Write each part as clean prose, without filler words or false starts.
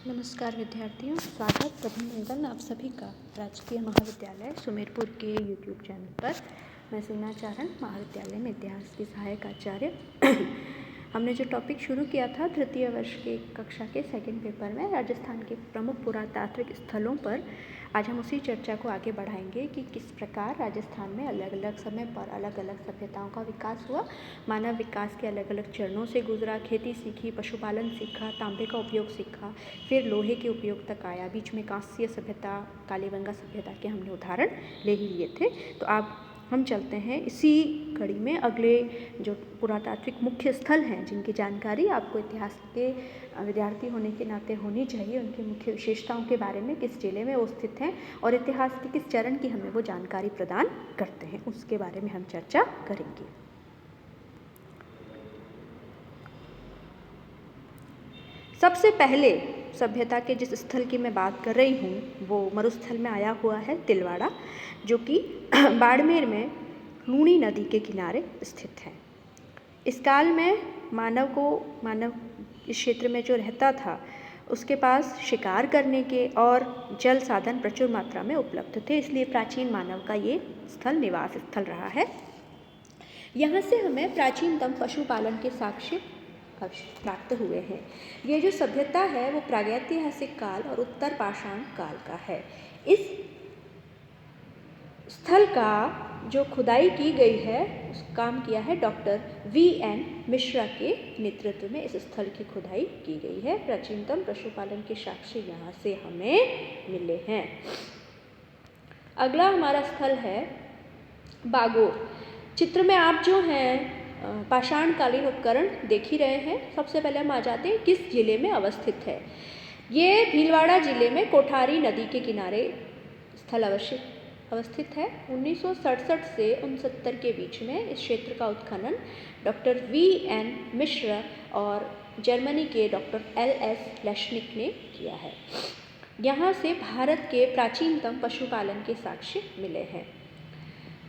नमस्कार विद्यार्थियों, स्वागत अभिनंदन आप सभी का राजकीय महाविद्यालय सुमेरपुर के YouTube चैनल पर। मैं सीनाचारण महाविद्यालय में इतिहास की सहायक आचार्य। हमने जो टॉपिक शुरू किया था तृतीय वर्ष के कक्षा के सेकंड पेपर में राजस्थान के प्रमुख पुरातात्विक स्थलों पर, आज हम उसी चर्चा को आगे बढ़ाएंगे कि किस प्रकार राजस्थान में अलग अलग समय पर अलग अलग सभ्यताओं का विकास हुआ, मानव विकास के अलग अलग चरणों से गुजरा, खेती सीखी, पशुपालन सीखा, तांबे का उपयोग सीखा, फिर लोहे के उपयोग तक आया, बीच में कांस्य सभ्यता, कालीबंगा सभ्यता के हमने उदाहरण ले ही लिए थे। तो अब हम चलते हैं इसी कड़ी में अगले जो पुरातात्विक मुख्य स्थल हैं जिनकी जानकारी आपको इतिहास के विद्यार्थी होने के नाते होनी चाहिए, उनकी मुख्य विशेषताओं के बारे में, किस जिले में वो स्थित हैं और इतिहास के किस चरण की हमें वो जानकारी प्रदान करते हैं, उसके बारे में हम चर्चा करेंगे। सबसे पहले सभ्यता के जिस स्थल की मैं बात कर रही हूँ वो मरुस्थल में आया हुआ है तिलवाड़ा, जो कि बाड़मेर में लूणी नदी के किनारे स्थित है। इस काल में मानव इस क्षेत्र में जो रहता था उसके पास शिकार करने के और जल साधन प्रचुर मात्रा में उपलब्ध थे, इसलिए प्राचीन मानव का ये स्थल निवास स्थल रहा है। यहाँ से हमें प्राचीनतम पशुपालन के साक्ष्य प्राप्त हुए हैं। ये जो सभ्यता है वो प्रागैतिहासिक काल और उत्तर पाषाण काल का है। इस स्थल का जो खुदाई की गई है उस काम किया है डॉक्टर V.N. मिश्रा के नेतृत्व में इस स्थल की खुदाई की गई है। प्राचीनतम पशुपालन के साक्ष्य यहाँ से हमें मिले हैं। अगला हमारा स्थल है बागोर। चित्र में आप जो हैं पाषाणकालीन उपकरण देख ही रहे हैं। सबसे पहले हम आ जाते हैं किस जिले में अवस्थित है। ये भीलवाड़ा जिले में कोठारी नदी के किनारे स्थल अवस्थित है। 1967 से 69 के बीच में इस क्षेत्र का उत्खनन डॉक्टर V.N. मिश्रा और जर्मनी के डॉक्टर L.S. लेशनिक ने किया है। यहाँ से भारत के प्राचीनतम पशुपालन के साक्ष्य मिले हैं।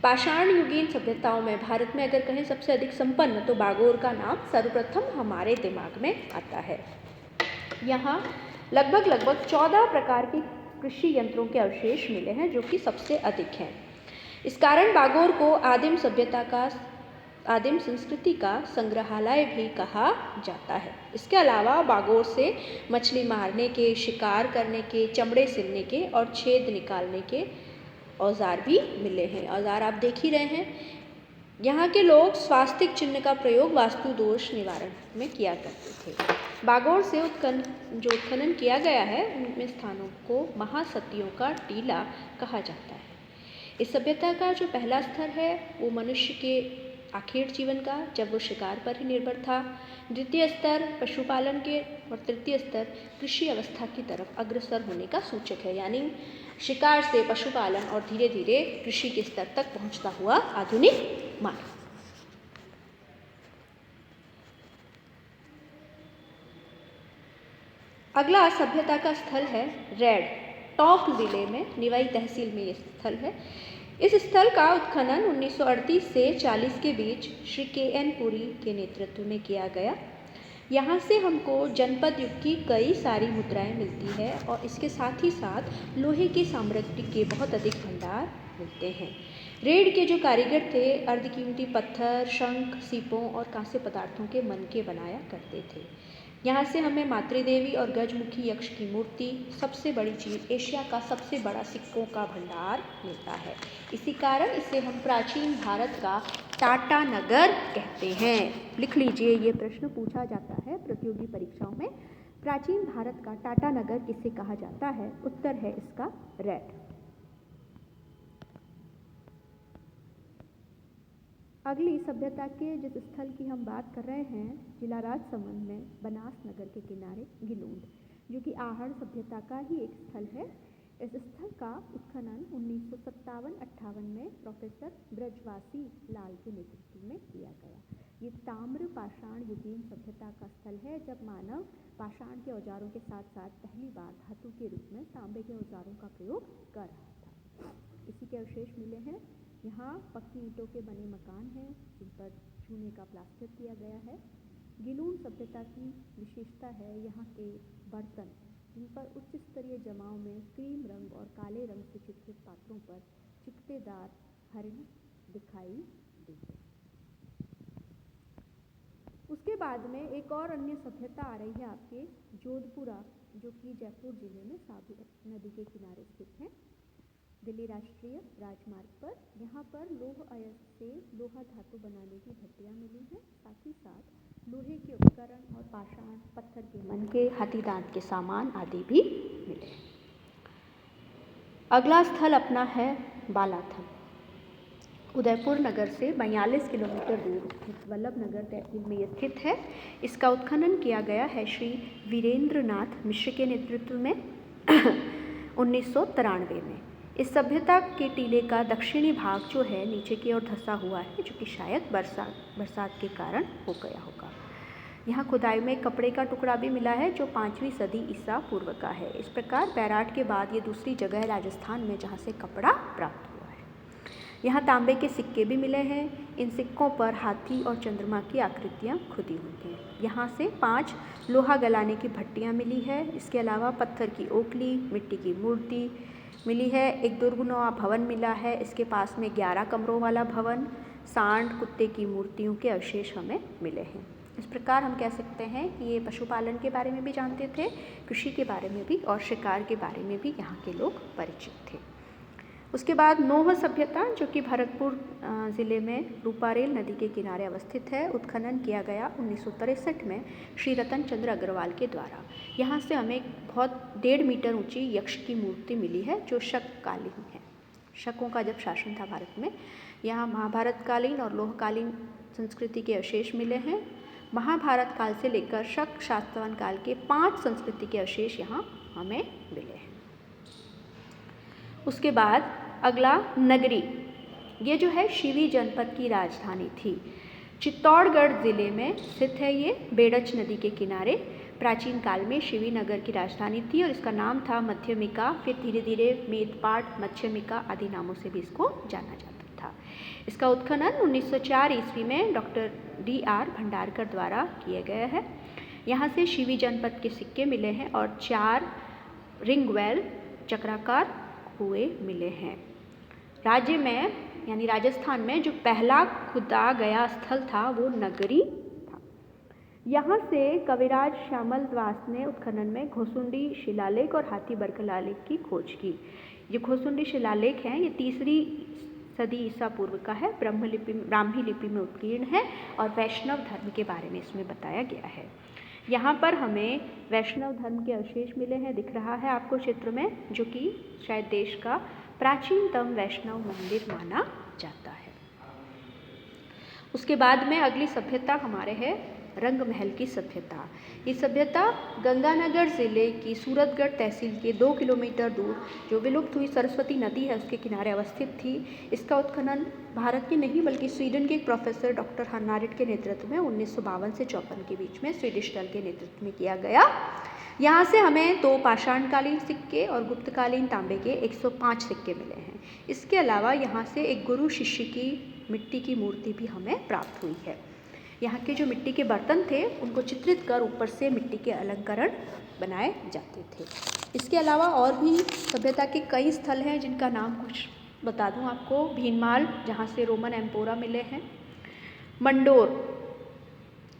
पाषाण युगीन सभ्यताओं में भारत में अगर कहें सबसे अधिक संपन्न तो बागोर का नाम सर्वप्रथम हमारे दिमाग में आता है। यहाँ लगभग 14 प्रकार के कृषि यंत्रों के अवशेष मिले हैं जो कि सबसे अधिक हैं। इस कारण बागोर को आदिम संस्कृति का संग्रहालय भी कहा जाता है। इसके अलावा बागोर से मछली मारने के, शिकार करने के, चमड़े सिलने के और छेद निकालने के औजार भी मिले हैं। औजार आप देख ही रहे हैं। यहाँ के लोग स्वास्तिक चिन्ह का प्रयोग वास्तु दोष निवारण में किया करते थे। बागोर से जो उत्खनन किया गया है उनमें स्थानों को महासतियों का टीला कहा जाता है। इस सभ्यता का जो पहला स्तर है वो मनुष्य के आखिर जीवन का, जब वो शिकार पर ही निर्भर था। द्वितीय स्तर पशुपालन के और तृतीय स्तर कृषि अवस्था की तरफ अग्रसर होने का सूचक है, यानी शिकार से पशुपालन और धीरे धीरे कृषि के स्तर तक पहुंचता हुआ आधुनिक मानव। अगला सभ्यता का स्थल है रेड। टोंक जिले में निवाई तहसील में ये स्थल है। इस स्थल का उत्खनन 1938 से 40 के बीच श्री K.N. पुरी के नेतृत्व में किया गया। यहाँ से हमको जनपद युग की कई सारी मुद्राएं मिलती है और इसके साथ ही साथ लोहे के सामग्री के बहुत अधिक भंडार मिलते हैं। रेड के जो कारीगर थे अर्धकीमती पत्थर, शंख, सीपों और कांस्य पदार्थों के मनके बनाया करते थे। यहाँ से हमें मातृदेवी और गजमुखी यक्ष की मूर्ति, सबसे बड़ी चीज़ एशिया का सबसे बड़ा सिक्कों का भंडार मिलता है। इसी कारण इसे हम प्राचीन भारत का टाटा नगर कहते हैं। लिख लीजिए, ये प्रश्न पूछा जाता है प्रतियोगी परीक्षाओं में। प्राचीन भारत का टाटा नगर किसे कहा जाता है? उत्तर है इसका रेड। अगली सभ्यता के जिस स्थल की हम बात कर रहे हैं जिला राजसमंद में बनास नगर के किनारे गिलूंड, जो कि आहड़ सभ्यता का ही एक स्थल है। इस स्थल का उत्खनन 1957-58 में प्रोफेसर ब्रजवासी लाल के नेतृत्व में किया गया। ये ताम्र पाषाण युगीन सभ्यता का स्थल है, जब मानव पाषाण के औजारों के साथ साथ पहली बार धातु के रूप में तांबे के औजारों का प्रयोग कर रहा था। इसी के अवशेष मिले हैं। यहाँ पक्की ईंटों के बने मकान हैं जिन पर चूने का प्लास्टर किया गया है। गिलूंड सभ्यता की विशेषता है यहाँ के बर्तन जिन पर उच्च स्तरीय जमाव में क्रीम रंग और काले रंग से चित्रित पात्रों पर चिकटेदार हरिण दिखाई देते। उसके बाद में एक और अन्य सभ्यता आ रही है आपके जोधपुरा, जो कि जयपुर जिले में साबू नदी के किनारे स्थित है, दिल्ली राष्ट्रीय राजमार्ग पर। यहाँ पर लोह अयस्क से लोहा धातु बनाने की भट्टियाँ मिली हैं, साथ ही साथ लोहे के उपकरण और पाषाण, पत्थर के मनके, हाथी दांत के सामान आदि भी मिले। अगला स्थल अपना है बालाथल। उदयपुर नगर से 42 किलोमीटर दूर स्थित वल्लभ नगर तहसील में स्थित है। इसका उत्खनन किया गया है श्री वीरेंद्रनाथ मिश्र के नेतृत्व में 1993 में। इस सभ्यता के टीले का दक्षिणी भाग जो है नीचे की ओर धंसा हुआ है, जो कि शायद बरसात के कारण हो गया होगा। यहाँ खुदाई में कपड़े का टुकड़ा भी मिला है, जो 5वीं सदी ईसा पूर्व का है। इस प्रकार बैराट के बाद ये दूसरी जगह है राजस्थान में जहाँ से कपड़ा प्राप्त हुआ है। यहाँ तांबे के सिक्के भी मिले हैं। इन सिक्कों पर हाथी और चंद्रमा की आकृतियाँ खुदी हुई हैं। यहाँ से 5 लोहा गलाने की भट्टियाँ मिली है। इसके अलावा पत्थर की ओखली, मिट्टी की मूर्ति मिली है। एक दुर्गुणवा भवन मिला है। इसके पास में 11 कमरों वाला भवन, सांड, कुत्ते की मूर्तियों के अवशेष हमें मिले हैं। इस प्रकार हम कह सकते हैं कि ये पशुपालन के बारे में भी जानते थे, कृषि के बारे में भी और शिकार के बारे में भी यहाँ के लोग परिचित थे। उसके बाद नौह सभ्यता, जो कि भरतपुर ज़िले में रूपारेल नदी के किनारे अवस्थित है, उत्खनन किया गया 1963 में श्री रतन चंद्र अग्रवाल के द्वारा। यहाँ से हमें बहुत 1.5 मीटर ऊंची यक्ष की मूर्ति मिली है, जो शककालीन है। शकों का जब शासन था भारत में, यहाँ महाभारत कालीन और लोहकालीन संस्कृति के अवशेष मिले हैं। महाभारत काल से लेकर शक शातवाहन काल के 5 संस्कृति के अवशेष यहाँ हमें मिले हैं। उसके बाद अगला नगरी, ये जो है शिवी जनपद की राजधानी थी। चित्तौड़गढ़ ज़िले में स्थित है ये, बेड़च नदी के किनारे। प्राचीन काल में शिवी नगर की राजधानी थी और इसका नाम था मध्यमिका। फिर धीरे धीरे मेदपाट, मध्यमिका आदि नामों से भी इसको जाना जाता था। इसका उत्खनन 1904 ईस्वी में डॉक्टर D.R. भंडारकर द्वारा किया गया है। यहाँ से शिवी जनपद के सिक्के मिले हैं और 4 रिंगवेल चक्राकार कुएं मिले हैं। राज्य में यानी राजस्थान में जो पहला खुदा गया स्थल था वो नगरी था। यहाँ से कविराज श्यामल दास ने उत्खनन में घोसुंडी शिलालेख और हाथी बरकलालेख की खोज की। ये घोसुंडी शिलालेख हैं, ये 3री सदी ईसा पूर्व का है, ब्राह्मी लिपि में उत्कीर्ण है और वैष्णव धर्म के बारे में इसमें बताया गया है। यहाँ पर हमें वैष्णव धर्म के अवशेष मिले हैं, दिख रहा है आपको चित्र में, जो कि शायद देश का प्राचीनतम वैष्णव मंदिर माना जाता है। उसके बाद में अगली सभ्यता हमारे है रंग महल की सभ्यता। ये सभ्यता गंगानगर ज़िले की सूरतगढ़ तहसील के 2 किलोमीटर दूर जो विलुप्त हुई सरस्वती नदी है उसके किनारे अवस्थित थी। इसका उत्खनन भारत के नहीं बल्कि स्वीडन के एक प्रोफेसर डॉक्टर हर्नारिट के नेतृत्व में 1952 से 54 के बीच में स्वीडिश दल के नेतृत्व में किया गया। यहाँ से हमें 2 पाषाणकालीन सिक्के और गुप्तकालीन तांबे के 105 सिक्के मिले हैं। इसके अलावा यहाँ से एक गुरु शिष्य की मिट्टी की मूर्ति भी हमें प्राप्त हुई है। यहाँ के जो मिट्टी के बर्तन थे उनको चित्रित कर ऊपर से मिट्टी के अलंकरण बनाए जाते थे। इसके अलावा और भी सभ्यता के कई स्थल हैं जिनका नाम कुछ बता दूं आपको। भीनमाल, जहाँ से रोमन एम्पोरा मिले हैं। मंडोर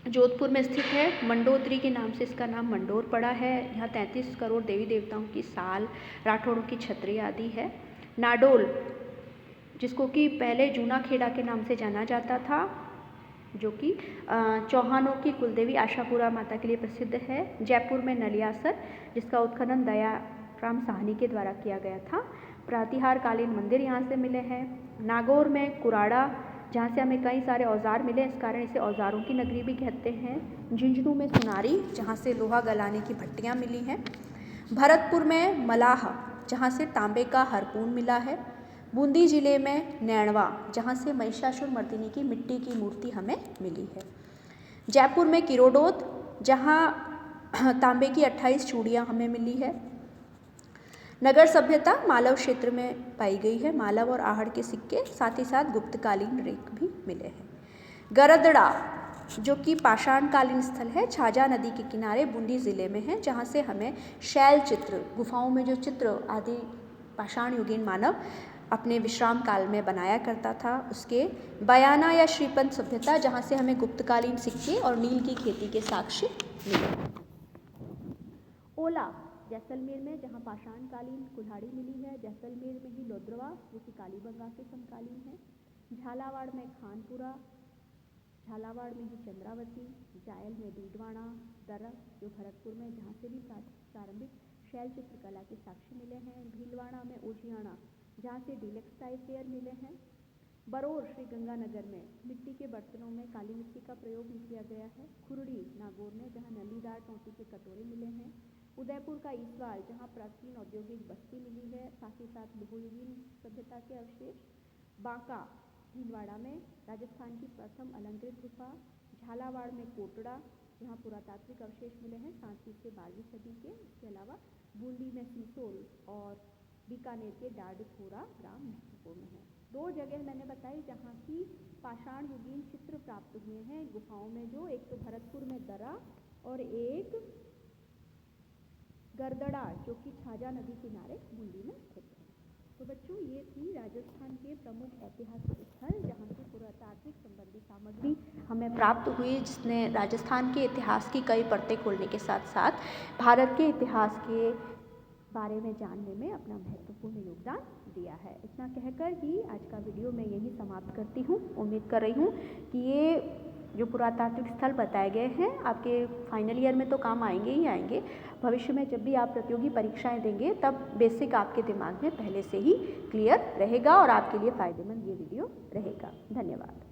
जोधपुर में स्थित है, मंडोदरी के नाम से इसका नाम मंडोर पड़ा है। यहाँ 33 करोड़ देवी देवताओं की साल, राठौड़ों की छतरी आदि है। नाडोल, जिसको कि पहले जूनाखेड़ा के नाम से जाना जाता था, जो कि चौहानों की कुलदेवी आशापुरा माता के लिए प्रसिद्ध है। जयपुर में नलियासर, जिसका उत्खनन दयाराम साहनी के द्वारा किया गया था। प्रातिहार कालीन मंदिर यहाँ से मिले हैं। नागौर में कुराड़ा, जहाँ से हमें कई सारे औजार मिले, इस कारण इसे औजारों की नगरी भी कहते हैं। झुंझुनू में सुनारी, जहाँ से लोहा गलाने की भट्टियाँ मिली हैं। भरतपुर में मलाह, जहाँ से तांबे का हरपून मिला है। बूंदी जिले में नैणवा, जहाँ से महिषासुर मर्दिनी की मिट्टी की मूर्ति हमें मिली है। जयपुर में किरोडोत, जहाँ तांबे की 28 चूड़ियाँ हमें मिली है। नगर सभ्यता मालव क्षेत्र में पाई गई है। मालव और आहड़ के सिक्के, साथ ही साथ गुप्तकालीन रेख भी मिले हैं। गरदड़ा, जो कि पाषाणकालीन स्थल है, छाजा नदी के किनारे बूंदी ज़िले में है, जहाँ से हमें शैल चित्र, गुफाओं में जो चित्र आदि पाषाण युगीन मानव अपने विश्राम काल में बनाया करता था, उसके बयाना या श्रीपंत सभ्यता, जहाँ से हमें गुप्तकालीन सिक्के और नील की खेती के साक्ष्य मिले। ओला जैसलमेर में, जहाँ पाषाणकालीन कुल्हाड़ी मिली है। जैसलमेर में ही लोद्रवा, जो कि कालीबंगा के समकालीन है। झालावाड़ में खानपुरा, झालावाड़ में ही चंद्रावती, जायल में डीडवाना, दरक जो भरतपुर में, जहाँ से भी प्रारंभिक शैल चित्रकला के साक्ष्य मिले हैं। भीलवाड़ा में ओजियाना, जहाँ से डीलक्स टाइफेयर मिले हैं। बरौर श्री गंगानगर में मिट्टी के बर्तनों में काली मिट्टी का प्रयोग किया गया है। खुरड़ी नागौर में, जहाँ नलीदार टोंटी के कटोरे मिले हैं। उदयपुर का ईसवाल, जहाँ प्राचीन औद्योगिक बस्ती मिली है, साथ ही साथ लोहयुगीन सभ्यता के अवशेष। बांका भीलवाड़ा में राजस्थान की प्रथम अलंकृत गुफा। झालावाड़ में कोटड़ा, जहाँ पुरातात्विक अवशेष मिले हैं 7वीं से 12वीं सदी के। इसके अलावा बूंदी में सीसोल और बीकानेर के डाडथोरा ग्राम महत्वपूर्ण है। 2 जगह मैंने बताई जहाँ की पाषाण युगीन चित्र प्राप्त हुए हैं गुफाओं में, जो एक तो भरतपुर में दरा और एक गरदड़ा, जो कि छाजा नदी किनारे बूंदी में स्थित है। तो बच्चों, ये थी राजस्थान के प्रमुख ऐतिहासिक स्थल जहाँ की पुरातात्विक संबंधी सामग्री हमें प्राप्त हुई, जिसने राजस्थान के इतिहास की कई परतें खोलने के साथ साथ भारत के इतिहास के बारे में जानने में अपना महत्वपूर्ण योगदान दिया है। इतना कहकर ही आज का वीडियो मैं यही समाप्त करती हूँ। उम्मीद कर रही हूँ कि ये जो पुरातात्विक स्थल बताए गए हैं आपके फाइनल ईयर में तो काम आएंगे ही आएंगे। भविष्य में जब भी आप प्रतियोगी परीक्षाएं देंगे तब बेसिक आपके दिमाग में पहले से ही क्लियर रहेगा और आपके लिए फ़ायदेमंद ये वीडियो रहेगा। धन्यवाद।